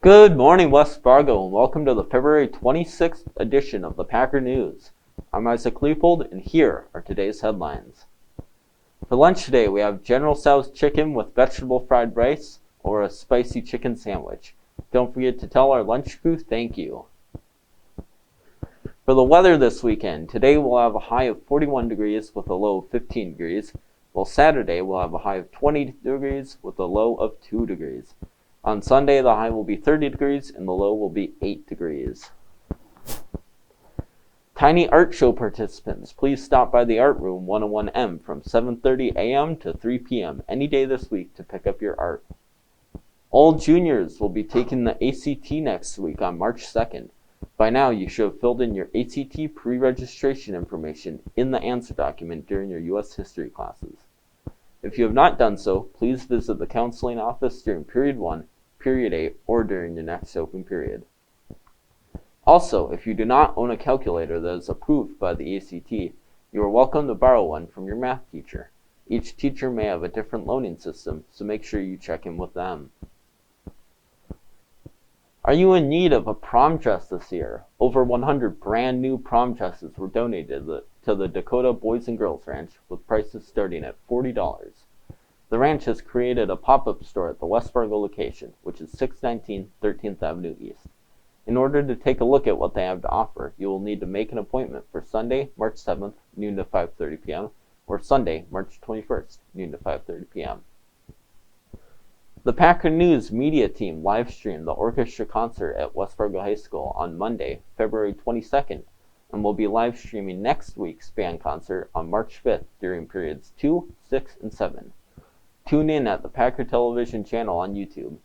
Good morning, West Fargo, and welcome to the February 26th edition of the Packer News. I'm Isaac Leopold, and here are today's headlines. For lunch today, we have General Tso's chicken with vegetable fried rice or a spicy chicken sandwich. Don't forget to tell our lunch crew thank you. For the weather this weekend, today we'll have a high of 41 degrees with a low of 15 degrees, while Saturday we'll have a high of 20 degrees with a low of 2 degrees. On Sunday, the high will be 30 degrees and the low will be 8 degrees. Tiny Art Show participants, please stop by the Art Room 101M from 7:30 a.m. to 3 p.m. any day this week to pick up your art. All juniors will be taking the ACT next week on March 2nd. By now, you should have filled in your ACT pre-registration information in the answer document during your U.S. history classes. If you have not done so, please visit the counseling office during Period 1, Period 8, or during your next open period. Also, if you do not own a calculator that is approved by the ACT, you are welcome to borrow one from your math teacher. Each teacher may have a different loaning system, so make sure you check in with them. Are you in need of a prom dress this year? Over 100 brand new prom dresses were donated to the Dakota Boys and Girls Ranch with prices starting at $40. The ranch has created a pop-up store at the West Fargo location, which is 619 13th Avenue East. In order to take a look at what they have to offer, you will need to make an appointment for Sunday, March 7th, noon to 5:30 p.m., or Sunday, March 21st, noon to 5:30 p.m. The Packer News media team live-streamed the orchestra concert at West Fargo High School on Monday, February 22nd, and will be live-streaming next week's band concert on March 5th during periods 2, 6, and 7. Tune in at the Packer Television channel on YouTube.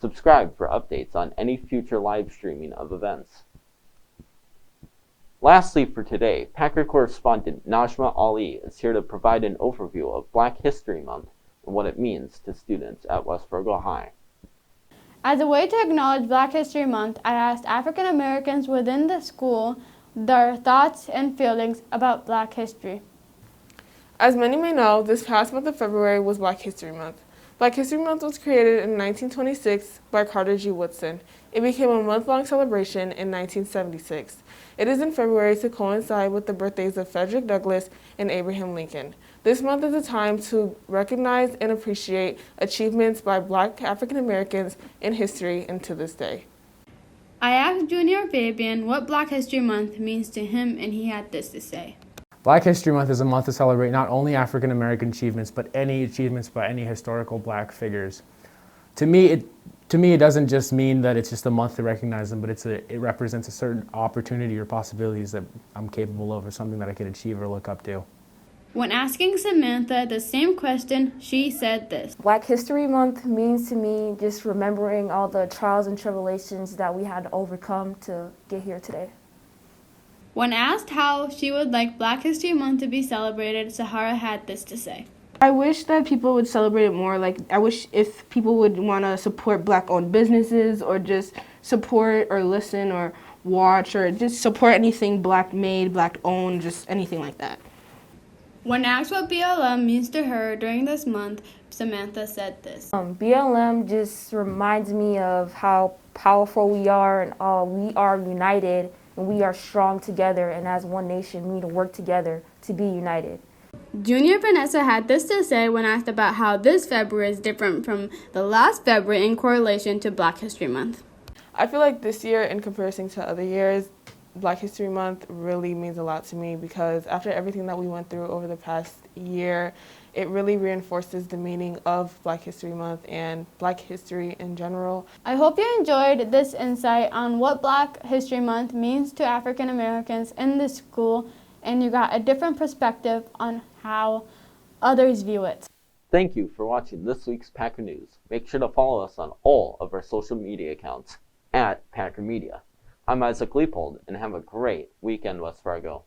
Subscribe for updates on any future live streaming of events. Lastly for today, Packer correspondent Najma Ali is here to provide an overview of Black History Month and what it means to students at West Fargo High. As a way to acknowledge Black History Month, I asked African Americans within the school their thoughts and feelings about Black history. As many may know, this past month of February was Black History Month. Black History Month was created in 1926 by Carter G. Woodson. It became a month-long celebration in 1976. It is in February to coincide with the birthdays of Frederick Douglass and Abraham Lincoln. This month is a time to recognize and appreciate achievements by Black African Americans in history and to this day. I asked Junior Fabian what Black History Month means to him, and he had this to say. Black History Month is a month to celebrate not only African American achievements, but any achievements by any historical Black figures. To me, it doesn't just mean that it's just a month to recognize them, but it represents a certain opportunity or possibilities that I'm capable of, or something that I can achieve or look up to. When asking Samantha the same question, she said this. Black History Month means to me just remembering all the trials and tribulations that we had to overcome to get here today. When asked how she would like Black History Month to be celebrated, Sahara had this to say. I wish that people would celebrate it more. I wish if people would want to support Black-owned businesses, or just support or listen or watch or just support anything Black-made, Black-owned, just anything like that. When asked what BLM means to her during this month, Samantha said this. BLM just reminds me of how powerful we are, and we are united and we are strong together, and as one nation we need to work together to be united. Junior Vanessa had this to say when asked about how this February is different from the last February in correlation to Black History Month. I feel like this year, in comparison to other years, Black History Month really means a lot to me, because after everything that we went through over the past year, it really reinforces the meaning of Black History Month and Black history in general. I hope you enjoyed this insight on what Black History Month means to African Americans in the school, and you got a different perspective on how others view it. Thank you for watching this week's Packer News. Make sure to follow us on all of our social media accounts at Packer Media. I'm Isaac Leopold, and have a great weekend, West Fargo.